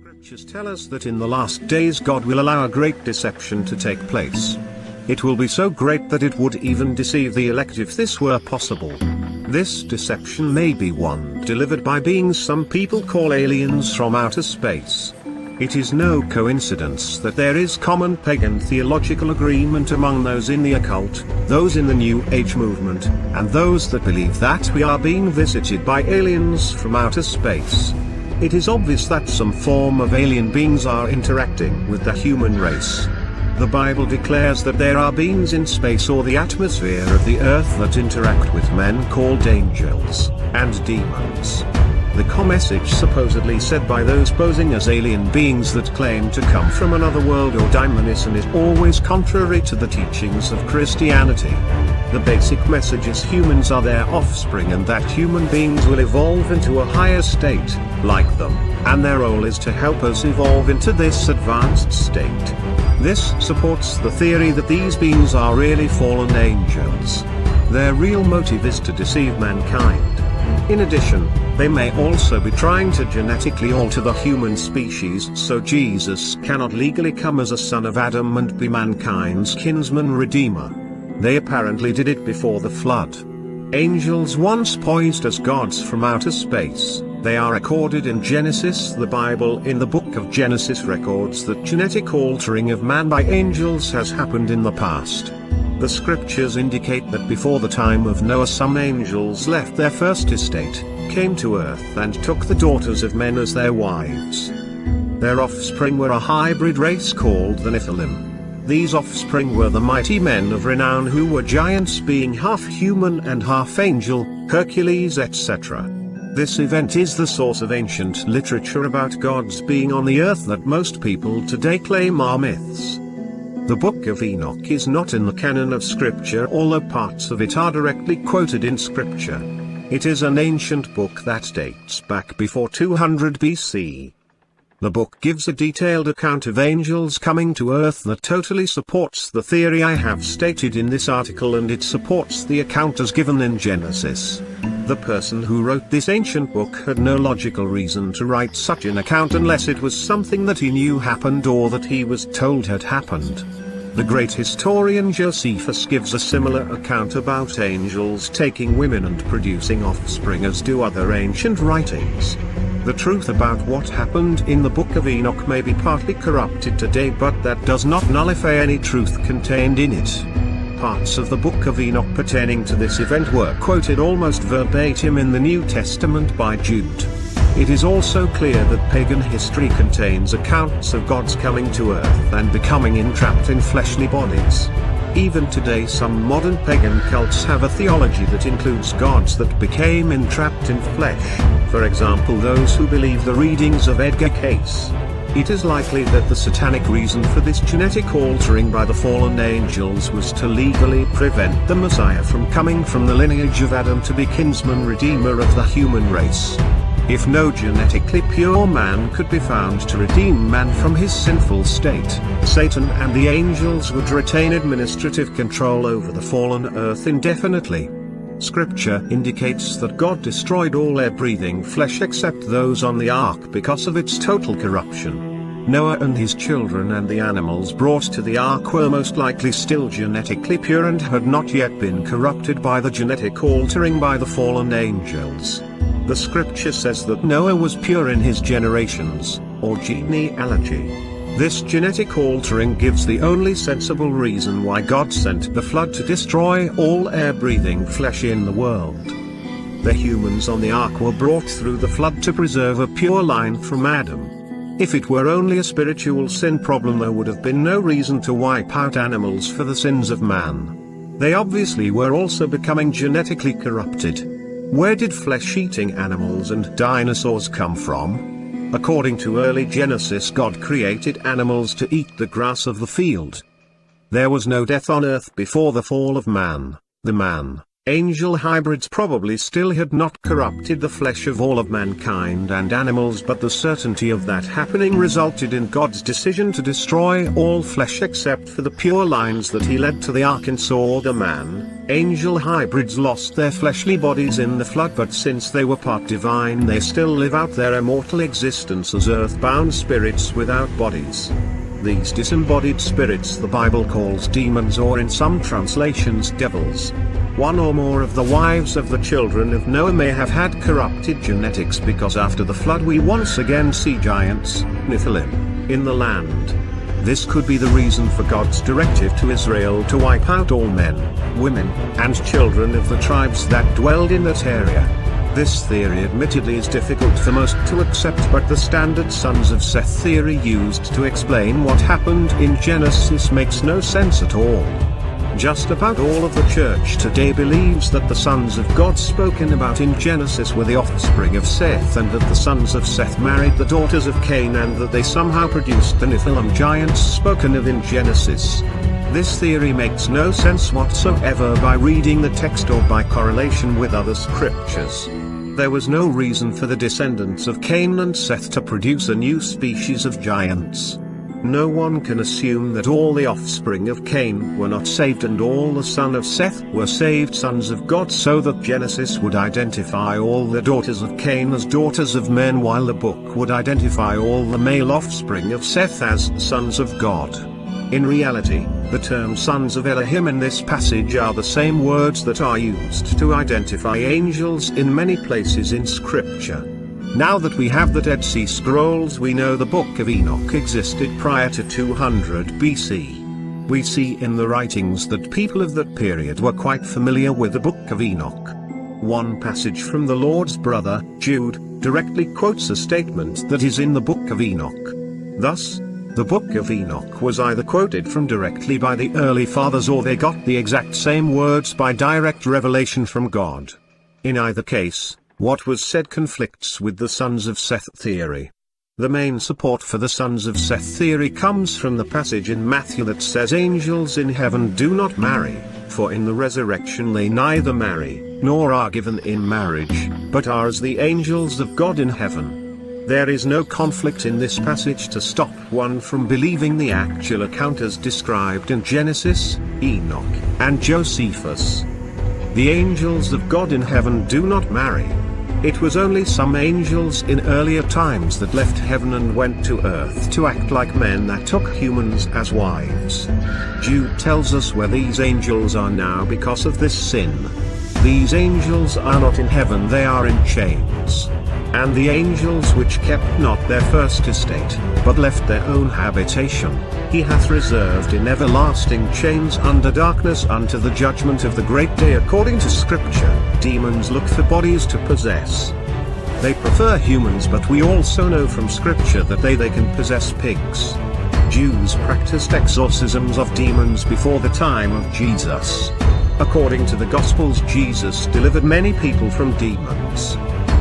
Scriptures tell us that in the last days God will allow a great deception to take place. It will be so great that it would even deceive the elect if this were possible. This deception may be one delivered by beings some people call aliens from outer space. It is no coincidence that there is common pagan theological agreement among those in the occult, those in the New Age movement, and those that believe that we are being visited by aliens from outer space. It is obvious that some form of alien beings are interacting with the human race. The Bible declares that there are beings in space or the atmosphere of the earth that interact with men called angels and demons. The message supposedly said by those posing as alien beings that claim to come from another world or dimension is always contrary to the teachings of Christianity. The basic message is humans are their offspring and that human beings will evolve into a higher state, like them, and their role is to help us evolve into this advanced state. This supports the theory that these beings are really fallen angels. Their real motive is to deceive mankind. In addition, they may also be trying to genetically alter the human species so Jesus cannot legally come as a son of Adam and be mankind's kinsman redeemer. They apparently did it before the flood. Angels once posed as gods from outer space. They are recorded in Genesis. The Bible in the book of Genesis records that genetic altering of man by angels has happened in the past. The scriptures indicate that before the time of Noah some angels left their first estate, came to earth and took the daughters of men as their wives. Their offspring were a hybrid race called the Nephilim. These offspring were the mighty men of renown who were giants being half human and half angel, Hercules etc. This event is the source of ancient literature about gods being on the earth that most people today claim are myths. The Book of Enoch is not in the canon of Scripture, although parts of it are directly quoted in Scripture. It is an ancient book that dates back before 200 BC. The book gives a detailed account of angels coming to earth that totally supports the theory I have stated in this article, and it supports the account as given in Genesis. The person who wrote this ancient book had no logical reason to write such an account unless it was something that he knew happened or that he was told had happened. The great historian Josephus gives a similar account about angels taking women and producing offspring as do other ancient writings. The truth about what happened in the Book of Enoch may be partly corrupted today, but that does not nullify any truth contained in it. Parts of the Book of Enoch pertaining to this event were quoted almost verbatim in the New Testament by Jude. It is also clear that pagan history contains accounts of gods coming to earth and becoming entrapped in fleshly bodies. Even today some modern pagan cults have a theology that includes gods that became entrapped in flesh, for example those who believe the readings of Edgar Cayce. It is likely that the satanic reason for this genetic altering by the fallen angels was to legally prevent the Messiah from coming from the lineage of Adam to be kinsman redeemer of the human race. If no genetically pure man could be found to redeem man from his sinful state, Satan and the angels would retain administrative control over the fallen earth indefinitely. Scripture indicates that God destroyed all air-breathing flesh except those on the ark because of its total corruption. Noah and his children and the animals brought to the ark were most likely still genetically pure and had not yet been corrupted by the genetic altering by the fallen angels. The scripture says that Noah was pure in his generations, or genealogy. This genetic altering gives the only sensible reason why God sent the flood to destroy all air-breathing flesh in the world. The humans on the ark were brought through the flood to preserve a pure line from Adam. If it were only a spiritual sin problem, there would have been no reason to wipe out animals for the sins of man. They obviously were also becoming genetically corrupted. Where did flesh-eating animals and dinosaurs come from? According to early Genesis, God created animals to eat the grass of the field. There was no death on earth before the fall of man. The man, Angel hybrids probably still had not corrupted the flesh of all of mankind and animals, but the certainty of that happening resulted in God's decision to destroy all flesh except for the pure lines that he led to the ark and saw the man. Angel hybrids lost their fleshly bodies in the flood, but since they were part divine, they still live out their immortal existence as earthbound spirits without bodies. These disembodied spirits the Bible calls demons, or in some translations devils. One or more of the wives of the children of Noah may have had corrupted genetics, because after the flood we once again see giants, Nephilim, in the land. This could be the reason for God's directive to Israel to wipe out all men, women, and children of the tribes that dwelled in that area. This theory admittedly is difficult for most to accept, but the standard Sons of Seth theory used to explain what happened in Genesis makes no sense at all. Just about all of the church today believes that the sons of God spoken about in Genesis were the offspring of Seth, and that the sons of Seth married the daughters of Cain, and that they somehow produced the Nephilim giants spoken of in Genesis. This theory makes no sense whatsoever by reading the text or by correlation with other scriptures. There was no reason for the descendants of Cain and Seth to produce a new species of giants. No one can assume that all the offspring of Cain were not saved and all the sons of Seth were saved sons of God, so that Genesis would identify all the daughters of Cain as daughters of men, while the book would identify all the male offspring of Seth as sons of God. In reality, the term sons of Elohim in this passage are the same words that are used to identify angels in many places in Scripture. Now that we have the Dead Sea Scrolls, we know the Book of Enoch existed prior to 200 BC. We see in the writings that people of that period were quite familiar with the Book of Enoch. One passage from the Lord's brother, Jude, directly quotes a statement that is in the Book of Enoch. Thus, the Book of Enoch was either quoted from directly by the early fathers, or they got the exact same words by direct revelation from God. In either case, what was said conflicts with the Sons of Seth theory. The main support for the Sons of Seth theory comes from the passage in Matthew that says angels in heaven do not marry, for in the resurrection they neither marry, nor are given in marriage, but are as the angels of God in heaven. There is no conflict in this passage to stop one from believing the actual account as described in Genesis, Enoch, and Josephus. The angels of God in heaven do not marry. It was only some angels in earlier times that left heaven and went to earth to act like men that took humans as wives. Jude tells us where these angels are now because of this sin. These angels are not in heaven, they are in chains. And the angels which kept not their first estate, but left their own habitation, he hath reserved in everlasting chains under darkness unto the judgment of the great day. According to Scripture, demons look for bodies to possess. They prefer humans, but we also know from Scripture that they can possess pigs. Jews practiced exorcisms of demons before the time of Jesus. According to the Gospels, Jesus delivered many people from demons.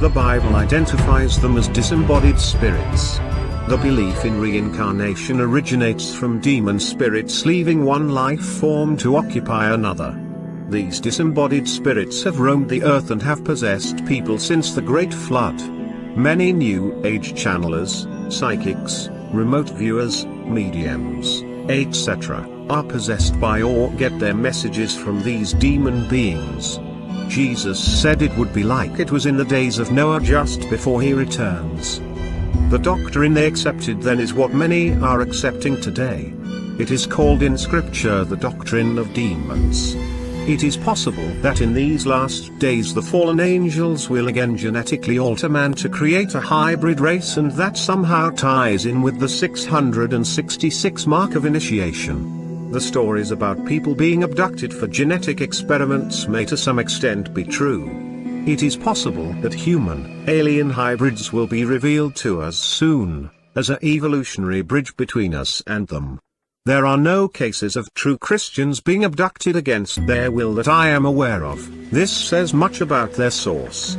The Bible identifies them as disembodied spirits. The belief in reincarnation originates from demon spirits leaving one life form to occupy another. These disembodied spirits have roamed the earth and have possessed people since the Great Flood. Many New Age channelers, psychics, remote viewers, mediums, etc., are possessed by or get their messages from these demon beings. Jesus said it would be like it was in the days of Noah just before he returns. The doctrine they accepted then is what many are accepting today. It is called in Scripture the doctrine of demons. It is possible that in these last days the fallen angels will again genetically alter man to create a hybrid race, and that somehow ties in with the 666 mark of initiation. The stories about people being abducted for genetic experiments may to some extent be true. It is possible that human-alien hybrids will be revealed to us soon, as an evolutionary bridge between us and them. There are no cases of true Christians being abducted against their will that I am aware of. This says much about their source.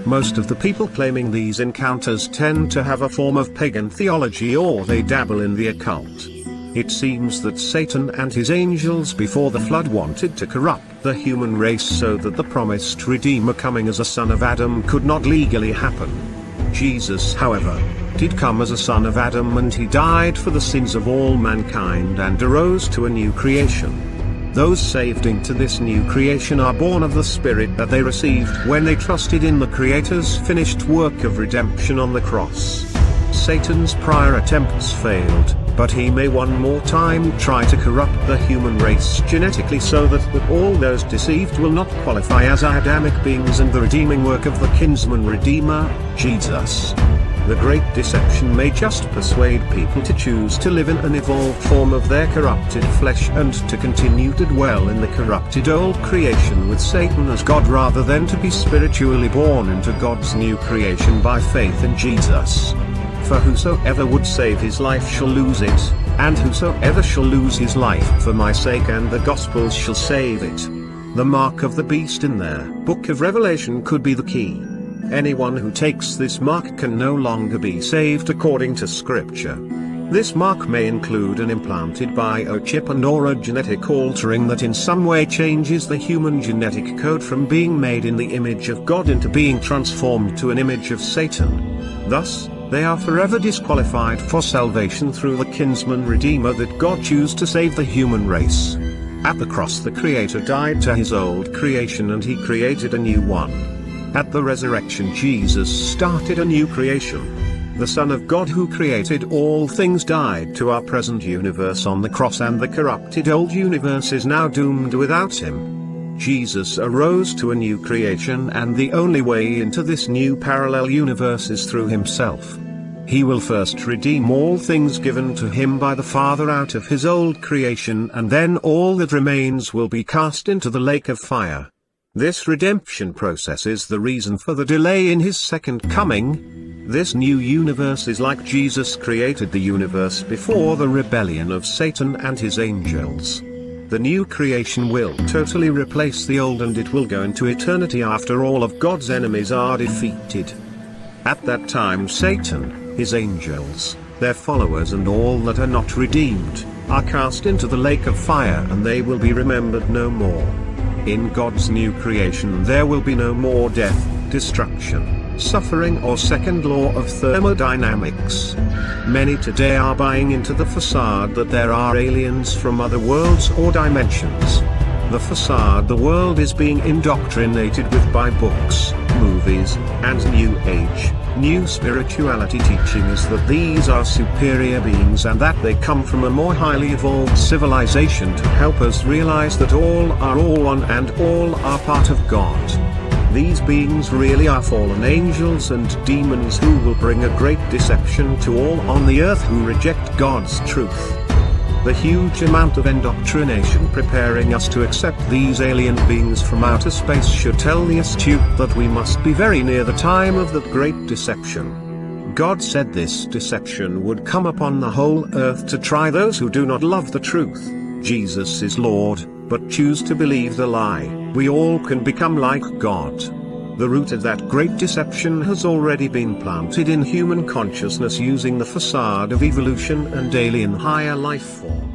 Most of the people claiming these encounters tend to have a form of pagan theology, or they dabble in the occult. It seems that Satan and his angels before the flood wanted to corrupt the human race so that the promised Redeemer coming as a son of Adam could not legally happen. Jesus, however, did come as a son of Adam, and he died for the sins of all mankind and arose to a new creation. Those saved into this new creation are born of the Spirit that they received when they trusted in the Creator's finished work of redemption on the cross. Satan's prior attempts failed, but he may one more time try to corrupt the human race genetically so that all those deceived will not qualify as Adamic beings and the redeeming work of the kinsman Redeemer, Jesus. The great deception may just persuade people to choose to live in an evolved form of their corrupted flesh and to continue to dwell in the corrupted old creation with Satan as God rather than to be spiritually born into God's new creation by faith in Jesus. For whosoever would save his life shall lose it, and whosoever shall lose his life for my sake and the gospel's shall save it. The mark of the beast in their book of Revelation could be the key. Anyone who takes this mark can no longer be saved according to Scripture. This mark may include an implanted biochip and or a genetic altering that in some way changes the human genetic code from being made in the image of God into being transformed to an image of Satan. Thus, they are forever disqualified for salvation through the kinsman Redeemer that God chose to save the human race. At the cross the Creator died to his old creation and he created a new one. At the resurrection Jesus started a new creation. The Son of God who created all things died to our present universe on the cross, and the corrupted old universe is now doomed without him. Jesus arose to a new creation, and the only way into this new parallel universe is through himself. He will first redeem all things given to him by the Father out of his old creation, and then all that remains will be cast into the lake of fire. This redemption process is the reason for the delay in his second coming. This new universe is like Jesus created the universe before the rebellion of Satan and his angels. The new creation will totally replace the old, and it will go into eternity after all of God's enemies are defeated. At that time Satan, his angels, their followers and all that are not redeemed, are cast into the lake of fire, and they will be remembered no more. In God's new creation there will be no more death, destruction, suffering or second law of thermodynamics. Many today are buying into the facade that there are aliens from other worlds or dimensions. The facade the world is being indoctrinated with by books, movies, and New Age, New Spirituality teaching is that these are superior beings and that they come from a more highly evolved civilization to help us realize that all are all one and all are part of God. These beings really are fallen angels and demons who will bring a great deception to all on the earth who reject God's truth. The huge amount of indoctrination preparing us to accept these alien beings from outer space should tell the astute that we must be very near the time of that great deception. God said this deception would come upon the whole earth to try those who do not love the truth. Jesus is Lord, but choose to believe the lie. We all can become like God. The root of that great deception has already been planted in human consciousness using the facade of evolution and alien higher life form.